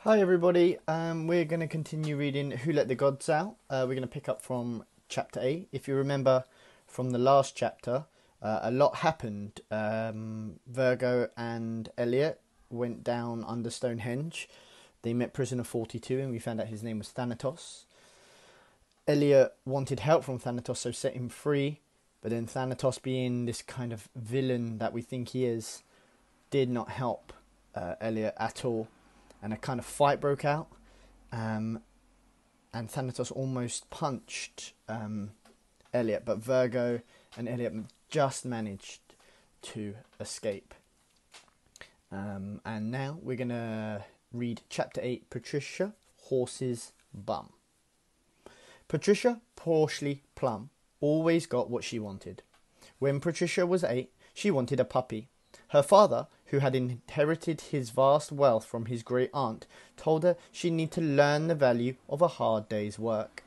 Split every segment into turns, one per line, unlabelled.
Hi everybody, we're going to continue reading Who Let the Gods Out. We're going to pick up from chapter 8. If you remember from the last chapter, a lot happened. Virgo and Elliot went down under Stonehenge. They met Prisoner 42 and we found out his name was Thanatos. Elliot wanted help from Thanatos, so set him free. But then Thanatos, being this kind of villain that we think he is, did not help Elliot at all. And a kind of fight broke out, and Thanatos almost punched Elliot, but Virgo and Elliot just managed to escape. And now we're going to read Chapter 8, Patricia, Horse's Bum. Patricia Porcely Plum always got what she wanted. When Patricia was 8, she wanted a puppy. Her father, who had inherited his vast wealth from his great aunt, told her she'd need to learn the value of a hard day's work.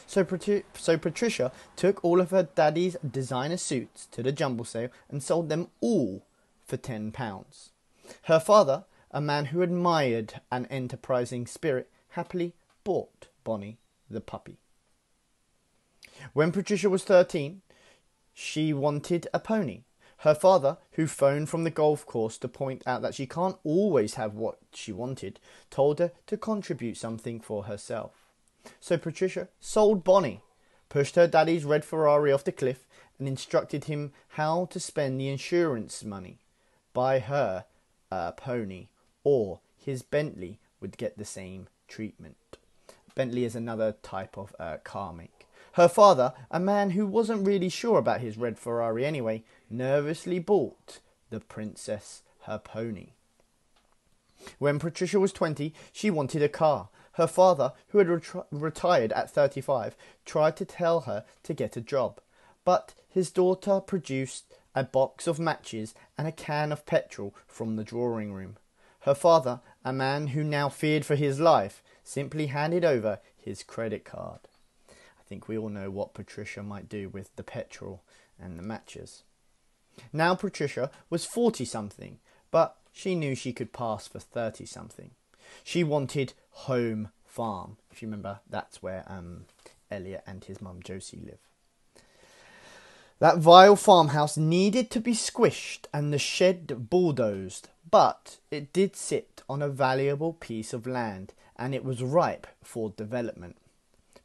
So Patricia took all of her daddy's designer suits to the jumble sale and sold them all for £10. Her father, a man who admired an enterprising spirit, happily bought Bonnie the puppy. When Patricia was 13, she wanted a pony. Her father, who phoned from the golf course to point out that she can't always have what she wanted, told her to contribute something for herself. So Patricia sold Bonnie, pushed her daddy's red Ferrari off the cliff, and instructed him how to spend the insurance money. Buy her a pony, or his Bentley would get the same treatment. Bentley is another type of car make. Her father, a man who wasn't really sure about his red Ferrari anyway, nervously bought the princess her pony. When Patricia was 20, she wanted a car. Her father, who had retired at 35, tried to tell her to get a job. But his daughter produced a box of matches and a can of petrol from the drawing room. Her father, a man who now feared for his life, simply handed over his credit card. I think we all know what Patricia might do with the petrol and the matches. Now Patricia was 40-something, but she knew she could pass for 30-something. She wanted Home Farm. If you remember, that's where Elliot and his mum Josie live. That vile farmhouse needed to be squished and the shed bulldozed, but it did sit on a valuable piece of land and it was ripe for development.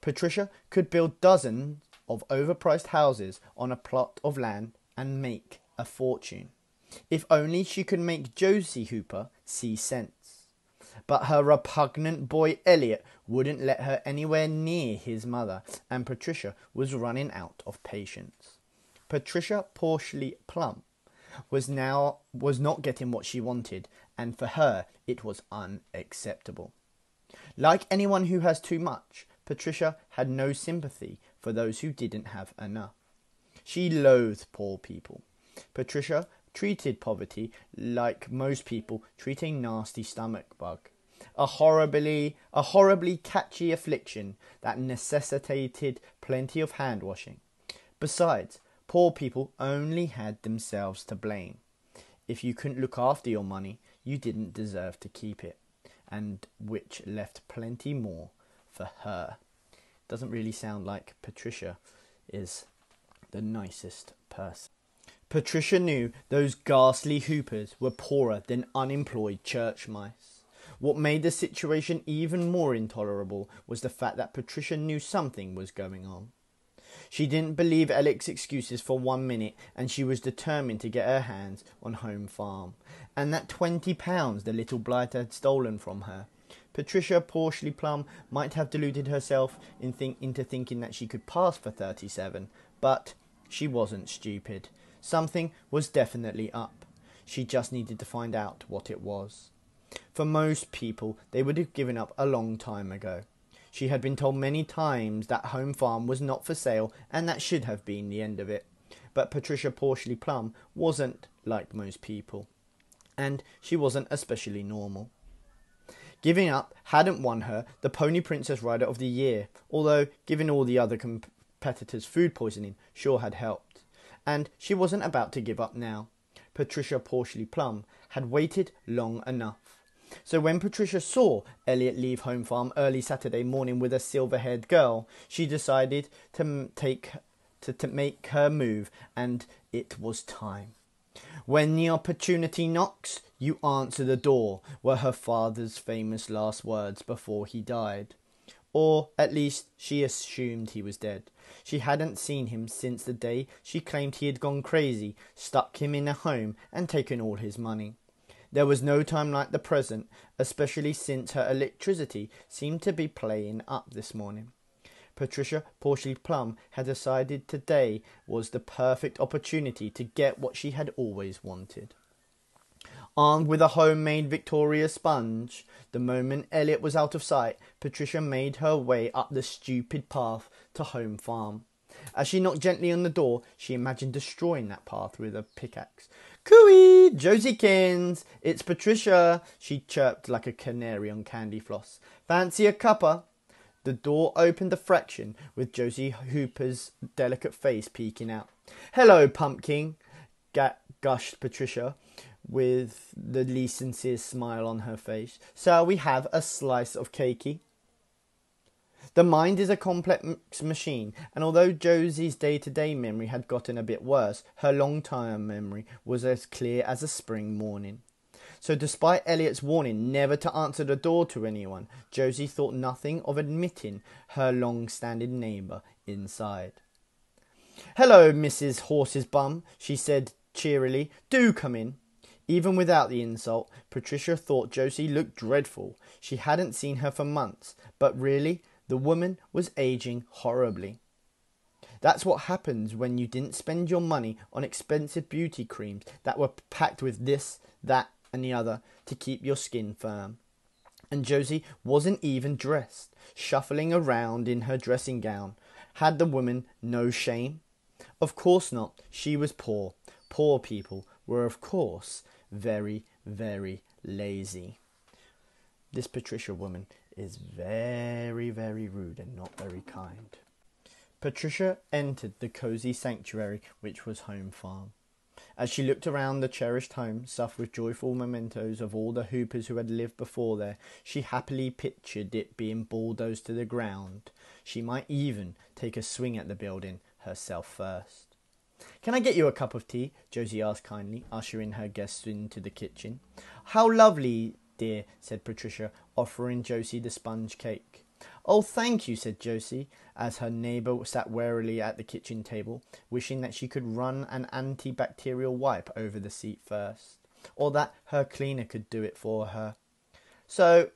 Patricia could build dozens of overpriced houses on a plot of land and make a fortune. If only she could make Josie Hooper see sense. But her repugnant boy Elliot wouldn't let her anywhere near his mother, and Patricia was running out of patience. Patricia Porcely Plum was not getting what she wanted, and for her it was unacceptable. Like anyone who has too much, Patricia had no sympathy for those who didn't have enough. She loathed poor people. Patricia treated poverty like most people treat a nasty stomach bug, a horribly catchy affliction that necessitated plenty of hand washing. Besides, poor people only had themselves to blame. If you couldn't look after your money, you didn't deserve to keep it, and which left plenty more for her. Doesn't really sound like Patricia is the nicest person. Patricia knew those ghastly Hoopers were poorer than unemployed church mice. What made the situation even more intolerable was the fact that Patricia knew something was going on. She didn't believe Elliot's excuses for 1 minute, and she was determined to get her hands on Home Farm, and that £20 the little blighter had stolen from her. Patricia Porcely Plum might have deluded herself into thinking that she could pass for 37, but she wasn't stupid. Something was definitely up. She just needed to find out what it was. For most people, they would have given up a long time ago. She had been told many times that Home Farm was not for sale, and that should have been the end of it. But Patricia Porcely Plum wasn't like most people, and she wasn't especially normal. Giving up hadn't won her the Pony Princess Rider of the Year, although giving all the other competitors food poisoning sure had helped. And she wasn't about to give up now. Patricia Porcely Plum had waited long enough. So when Patricia saw Elliot leave Home Farm early Saturday morning with a silver-haired girl, she decided to make her move, and it was time. "When the opportunity knocks, you answer the door," were her father's famous last words before he died. Or, at least, she assumed he was dead. She hadn't seen him since the day she claimed he had gone crazy, stuck him in a home, and taken all his money. There was no time like the present, especially since her electricity seemed to be playing up this morning. Patricia Porceley Plum had decided today was the perfect opportunity to get what she had always wanted. Armed with a homemade Victoria sponge, the moment Elliot was out of sight, Patricia made her way up the stupid path to Home Farm. As she knocked gently on the door, she imagined destroying that path with a pickaxe. "Cooey! Josiekins! It's Patricia!" she chirped like a canary on candy floss. "Fancy a cuppa?" The door opened a fraction, with Josie Hooper's delicate face peeking out. "Hello, pumpkin," gushed Patricia, with the least sincere smile on her face. "Shall we have a slice of cakey?" The mind is a complex machine, and although Josie's day-to-day memory had gotten a bit worse, her long-term memory was as clear as a spring morning. So despite Elliot's warning never to answer the door to anyone, Josie thought nothing of admitting her long-standing neighbour inside. "Hello, Mrs. Horse's Bum," she said cheerily. "Do come in." Even without the insult, Patricia thought Josie looked dreadful. She hadn't seen her for months, but really, the woman was aging horribly. That's what happens when you didn't spend your money on expensive beauty creams that were packed with this, that, and the other to keep your skin firm. And Josie wasn't even dressed, shuffling around in her dressing gown. Had the woman no shame? Of course not. She was poor. Poor people were, of course, very, very lazy. This Patricia woman is very, very rude and not very kind. Patricia entered the cosy sanctuary which was Home Farm. As she looked around the cherished home, stuffed with joyful mementos of all the Hoopers who had lived before there, she happily pictured it being bulldozed to the ground. She might even take a swing at the building herself first. "Can I get you a cup of tea?" Josie asked kindly, ushering her guests into the kitchen. "How lovely, dear," said Patricia, offering Josie the sponge cake. "Oh, thank you," said Josie, as her neighbour sat warily at the kitchen table, wishing that she could run an antibacterial wipe over the seat first, or that her cleaner could do it for her. "So,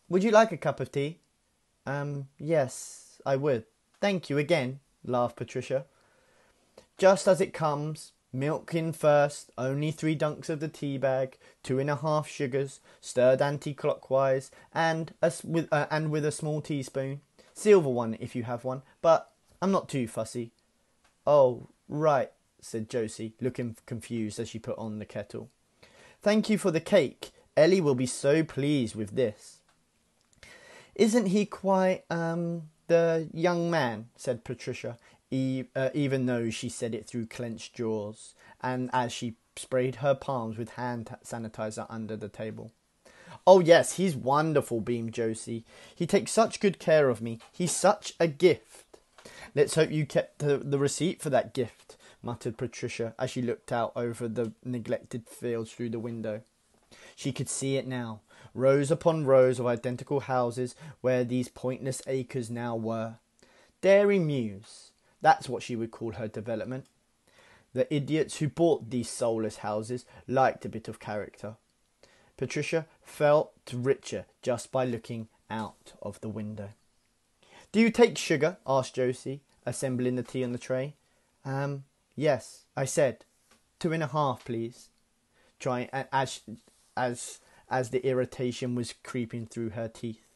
would you like a cup of tea?" Yes, I would. Thank you again," laughed Patricia. "Just as it comes. Milk in first, only 3 dunks of the tea bag, 2½ sugars, stirred anti-clockwise, and with a small teaspoon. Silver one if you have one, but I'm not too fussy." "Oh, right," said Josie, looking confused as she put on the kettle. "Thank you for the cake. Ellie will be so pleased with this." "Isn't he quite, the young man?" said Patricia, even though she said it through clenched jaws, and as she sprayed her palms with hand sanitizer under the table. "Oh yes, he's wonderful," beamed Josie. "He takes such good care of me. He's such a gift." "Let's hope you kept the receipt for that gift," muttered Patricia as she looked out over the neglected fields through the window. She could see it now, rows upon rows of identical houses where these pointless acres now were. Dairy Mews. That's what she would call her development. The idiots who bought these soulless houses liked a bit of character. Patricia felt richer just by looking out of the window. "Do you take sugar?" asked Josie, assembling the tea on the tray. Yes, I said. 2½ please." Trying as the irritation was creeping through her teeth.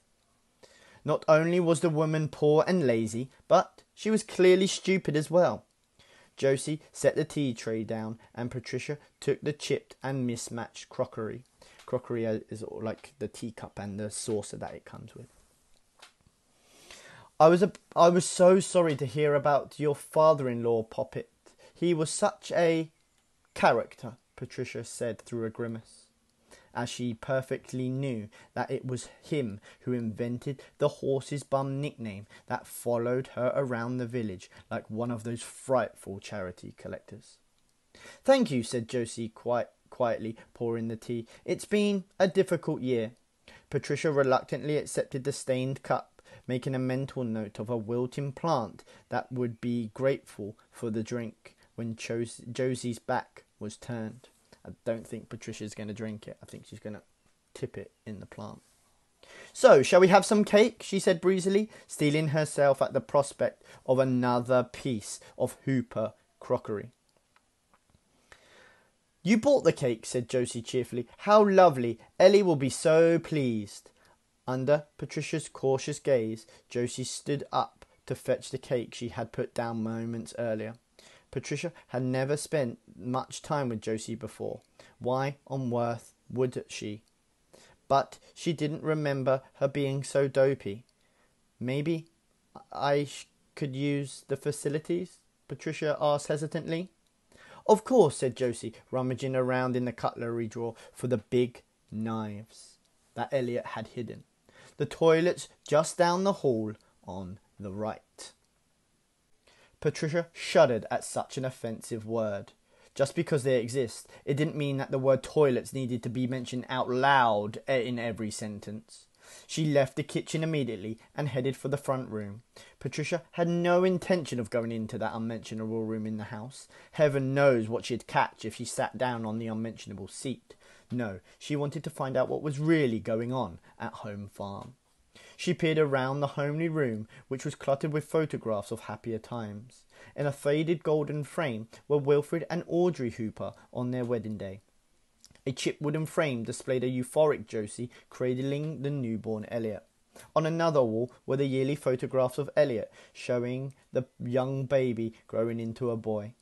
Not only was the woman poor and lazy, but she was clearly stupid as well. Josie set the tea tray down, and Patricia took the chipped and mismatched crockery. Crockery is like the teacup and the saucer that it comes with. I was so sorry to hear about your father-in-law, Poppet. He was such a character," Patricia said through a grimace. as she perfectly knew that it was him who invented the horse's bum nickname that followed her around the village like one of those frightful charity collectors. "Thank you," said Josie quietly pouring the tea. "It's been a difficult year." Patricia reluctantly accepted the stained cup, making a mental note of a wilting plant that would be grateful for the drink when Josie's back was turned. I don't think Patricia's going to drink it. I think she's going to tip it in the plant. "So, shall we have some cake?" she said breezily, steeling herself at the prospect of another piece of Hooper crockery. "You bought the cake," said Josie cheerfully. "How lovely! Ellie will be so pleased." Under Patricia's cautious gaze, Josie stood up to fetch the cake she had put down moments earlier. Patricia had never spent much time with Josie before. Why on earth would she? But she didn't remember her being so dopey. "Maybe I could use the facilities?" Patricia asked hesitantly. "Of course," said Josie, rummaging around in the cutlery drawer for the big knives that Elliot had hidden. "The toilet's just down the hall on the right." Patricia shuddered at such an offensive word. Just because they exist, it didn't mean that the word toilets needed to be mentioned out loud in every sentence. She left the kitchen immediately and headed for the front room. Patricia had no intention of going into that unmentionable room in the house. Heaven knows what she'd catch if she sat down on the unmentionable seat. No, she wanted to find out what was really going on at Home Farm. She peered around the homely room, which was cluttered with photographs of happier times. In a faded golden frame were Wilfred and Audrey Hooper on their wedding day. A chipped wooden frame displayed a euphoric Josie cradling the newborn Elliot. On another wall were the yearly photographs of Elliot, showing the young baby growing into a boy.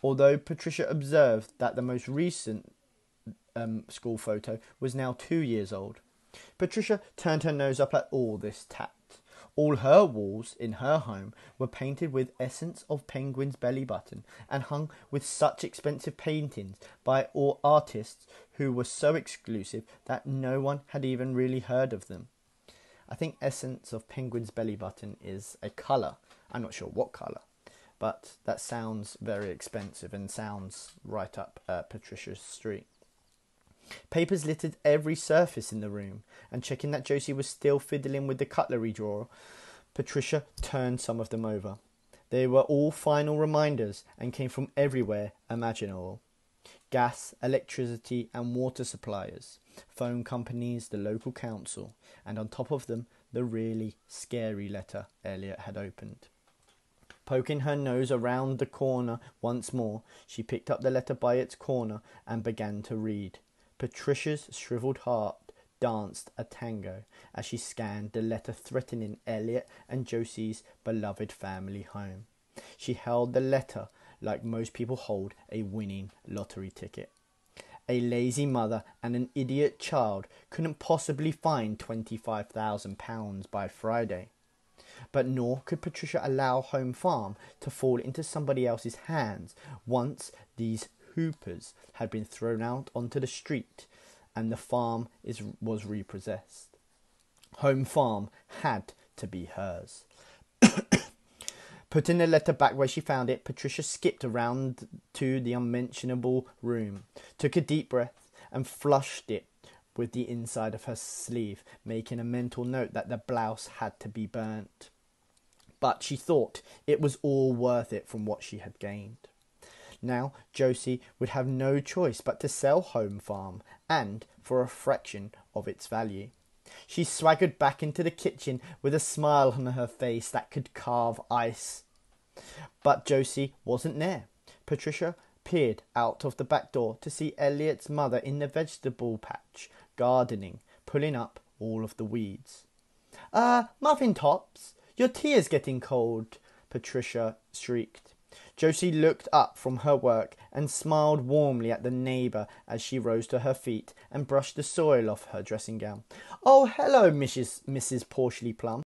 Although Patricia observed that the most recent school photo was now 2 years old. Patricia turned her nose up at all this tact. All her walls in her home were painted with essence of Penguin's belly button and hung with such expensive paintings by all artists who were so exclusive that no one had even really heard of them. I think essence of Penguin's belly button is a colour. I'm not sure what colour, but that sounds very expensive and sounds right up Patricia's street. Papers littered every surface in the room, and checking that Josie was still fiddling with the cutlery drawer, Patricia turned some of them over. They were all final reminders and came from everywhere imaginable. Gas, electricity and water suppliers, phone companies, the local council, and on top of them, the really scary letter Elliot had opened. Poking her nose around the corner once more, she picked up the letter by its corner and began to read. Patricia's shriveled heart danced a tango as she scanned the letter threatening Elliot and Josie's beloved family home. She held the letter like most people hold a winning lottery ticket. A lazy mother and an idiot child couldn't possibly find £25,000 by Friday. But nor could Patricia allow Home Farm to fall into somebody else's hands once these Hoopers had been thrown out onto the street and the farm was repossessed. Home Farm had to be hers. Putting the letter back where she found it, Patricia skipped around to the unmentionable room, took a deep breath and flushed it with the inside of her sleeve, making a mental note that the blouse had to be burnt. But she thought it was all worth it from what she had gained. Now Josie would have no choice but to sell Home Farm, and for a fraction of its value. She swaggered back into the kitchen with a smile on her face that could carve ice. But Josie wasn't there. Patricia peered out of the back door to see Elliot's mother in the vegetable patch, gardening, pulling up all of the weeds. Muffin Tops, your tea is getting cold," Patricia shrieked. Josie looked up from her work and smiled warmly at the neighbour as she rose to her feet and brushed the soil off her dressing gown. "Oh, hello, Mrs. Porcely Plum.